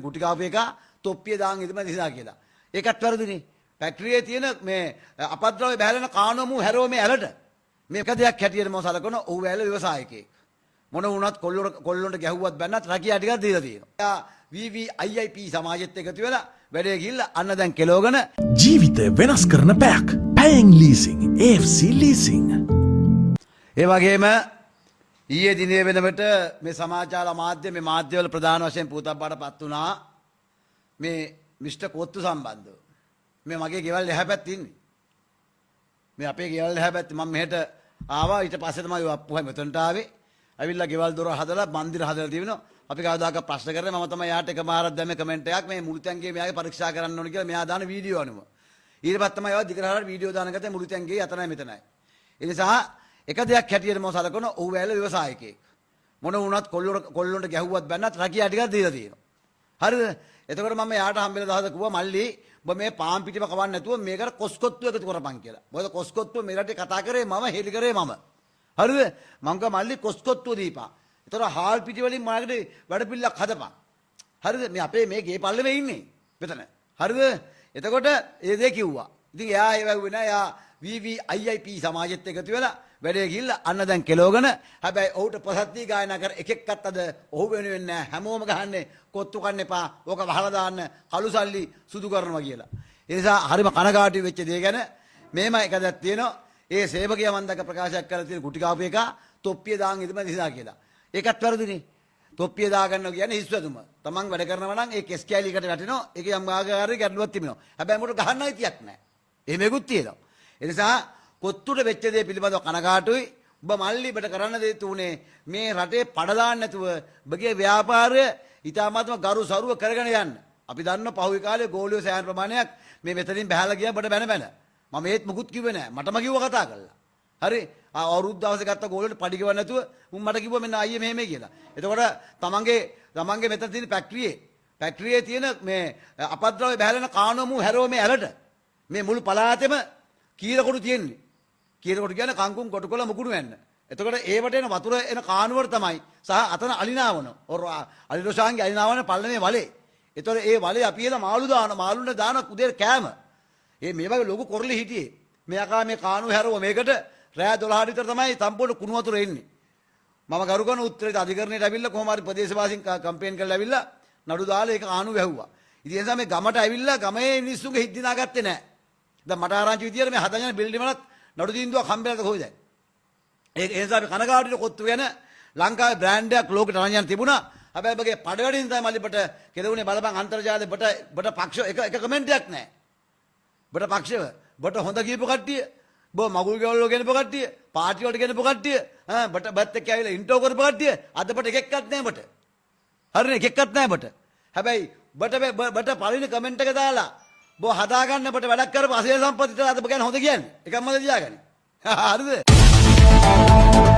ගුටි කාපු එක තොප්පිය දාන් ඉදම නිසා කියලා. ඒකත් වැරදිනේ. ෆැක්ටරියේ තියෙන මේ අපද්‍රව්‍ය බහැලන කාණුවම හැරෝ මේ ඇලට. මේක දෙයක් හැටියට මම සලකන ඔව් ඇල ව්‍යවසායකයෙක්. මොන වුණත් කොල්ලොන්ට ගැහුවත් බැන්නත් රැකියා ටිකක් දීලා තියෙනවා. එයා VVIP සමාජෙත් එකතු වෙලා වැඩේ ගිහිල්ලා අන්න දැන් කෙලවගෙන ජීවිතය වෙනස් කරන පැයක්. පැයෙන් ලීසිං AFC ලීසිං. ඒ වගේම ඊයේ දිනේ වෙනකොට මේ සමාජාල මාධ්‍ය මේ මාධ්‍යවල ප්‍රධාන වශයෙන් පුතබ්බටපත් වුණා මේ මිස්ටර් කොත්තු සම්බන්ධව. මේ මගේ ගෙවල් එහා පැත්තේ ඉන්නේ. මේ අපේ ගෙවල් එහා පැත්තේ මම මෙහෙට ආවා ඊට පස්සේ තමයි අප්පුහා මෙතනට ආවේ. ඇවිල්ලා ගෙවල් දොර හදලා මන්දිර හදලා තියෙනවා. අපි කවදාක ප්‍රශ්න කරන්නේ මම තමයි යාට එකමාරක් දැම්මේ කමෙන්ට් එකක් මේ මුළුතැන්ගේ මෙයාගේ පරීක්ෂා කරන්න ඕනේ කියලා මෙයා දාන වීඩියෝ අනුව. ඊට පස්සේ තමයි ආවා දිගරහට වීඩියෝ දාන ගත්තේ මුළුතැන්ගේ අතනයි මෙතනයි. ඒ නිසා එක දෙයක් හැටියට මම සලකන ඔව් ඇල ව්‍යවසායකයෙක්. මොන වුණත් කොල්ලොන්ට ගැහුවත් බැන්නත් රැකියා ටිකක් දීලා තියෙනවා. හරිද? එතකොට මම යාට හම්බෙලා දහස කිව්වා මල්ලි ඔබ මේ පාන් පිටිම කවන්න නැතුව මේකට කොස්කොත්තු එකතු කරපන් කියලා. මොකද කොස්කොත්තුව මේ රටේ කතා කරේ මම හෙලි කරේ මම. හරිද? මං කිව්වා මල්ලි කොස්කොත්තුව දීපන්. එතකොට හාල් පිටි වලින් මාකට වැඩ පිළිලක් හදපන්. හරිද? මේ අපේ මේ ගේ පල්ලෙමේ ඉන්නේ. මෙතන. හරිද? එතකොට ඒ දේ කිව්වා. ඉතින් එයා ඒ වගේ නෑ එයා VVIP සමාජෙත් එකතු වෙලා වැඩේ ගිහිල්ලා අන්න දැන් කෙලවගෙන හැබැයි ඔහුට ප්‍රසත්ති ගායනා කර එකෙක්වත් අද ඔහු වෙනුවෙන් නෑ හැමෝම ගහන්නේ කොත්තු කන්න එපා ඕක වහලා දාන්න කළු සල්ලි සුදු කරනවා කියලා. ඒ නිසා හරිම කනගාටු වෙච්ච දේ ගැන මේම එකක් තියෙනවා. ඒ සේවකයා මන් දැක ප්‍රකාශයක් කරලා තියෙන කුටි කාපු එක තොප්පිය දාන් ඉදම නිසා කියලා. ඒකත් වැරදිනේ. තොප්පිය දාගන්නවා කියන්නේ හිස්වැදුම. Taman වැඩ කරනවා නම් ඒ කෙස් කැලියකට වැටෙනවා. ඒක යම් ආකාරයක ගැටලුවක් තිබෙනවා. හැබැයි මොකට ගහන්න අයිතියක් නෑ. එහෙමෙකුත් තියෙනවා. ඒ නිසා කොත්තුට වෙච්ච දේ පිළිබඳව කනගාටුයි. ඔබ මල්ලි ඔබට කරන්න දේ තුනේ මේ රටේ පඩ දාන්න නැතුව ඔබගේ ව්‍යාපාරය ඊටාමාත්ම ගරු සරුව කරගෙන යන්න. අපි දන්න පහුගිය කාලේ ගෝලියෝ සෑහෙන ප්‍රමාණයක් මේ මෙතනින් බහැලා ගියා බඩ බැන. මම ඒත් මුකුත් කිව්වේ නෑ. මටම කිව්වා කතා කරලා. හරි? අවුරුදු දවසේ ගත්ත ගෝලියට පඩි ගෙවන්න නැතුව උන් මට කිව්වා මෙන්න අයියේ මෙහෙම කියලා. එතකොට තමන්ගේ මෙතන තියෙන ෆැක්ටරියේ තියෙන මේ අපද්‍රව්‍ය බහැලන කාණුවම හැරෝ මේ ඇලට මේ මුළු පළාතෙම කීරකොටු තියෙන්නේ. කීරකොටු කියන්නේ කංකුම් කොටකොළ මුකුණු වෙන්න. එතකොට ඒවට එන වතුර එන කානුවර තමයි සහ අතන අලිනාවන. අලිරොෂාන්ගේ අලිනාවන පල්ලමේ වලේ. එතකොට ඒ වලේ අපි එන මාළුන්ට දාන කුදේ කෑම. මේ වගේ ලොකු කොරළි හිටියේ. මෙයාකා මේ කානුව හැරව මේකට රෑ 12 විතර තමයි සම්පූර්ණ කුණු වතුර එන්නේ. මම ගරු කරන උත්තරේට අධිකරණයට ඇවිල්ලා කොහොම හරි ප්‍රදේශවාසීන් කම්පේන් කරලා ඇවිල්ලා නඩු දාලා ඒක කානුව වැහුවා. ඉතින් ඒ නිසා මේ ගමට ඇවිල්ලා ගමේ මිනිස්සුන්ගේ හිත් දිනාගත්තේ නැහැ. දැන් මට ආරංචි විදියට මේ හදන බිල්ඩින් වලත් නඩු තීන්දුවක් හම්බෙලාද කොහොමද? ඒ නිසා අපි කනගාටුට කොත්තු වෙන ලංකාවේ බ්‍රෑන්ඩ් එකක් ලෝකෙට අරන් යන්න තිබුණා. හැබැයි මගේ පඩවැඩින් තමයි මල්ලිපට කෙලුනේ බලපන් අන්තර්ජාලේ බට පක්ෂ එක කමෙන්ට් එකක් නැහැ. බට පක්ෂව බට හොඳ කියපු කට්ටිය මගුල් ගෙවල් වල ගෙනපු කට්ටිය පාටි වලට ගෙනපු කට්ටිය බට බත් එක්ක ඇවිල්ලා ඉන්ටෝ කරපු කට්ටිය අද බට එකෙක්වත් නැහැ බට. හරිනේ එකෙක්වත් නැහැ බට. හැබැයි බට පළවෙනි කමෙන්ට් එක දාලා බෝ හදාගන්න අපට වැඩක් කරපු අසල සම්පත් විතර අද ගැන හොඳ කියන්නේ. එකක්ම තියාගන්න. හරිද?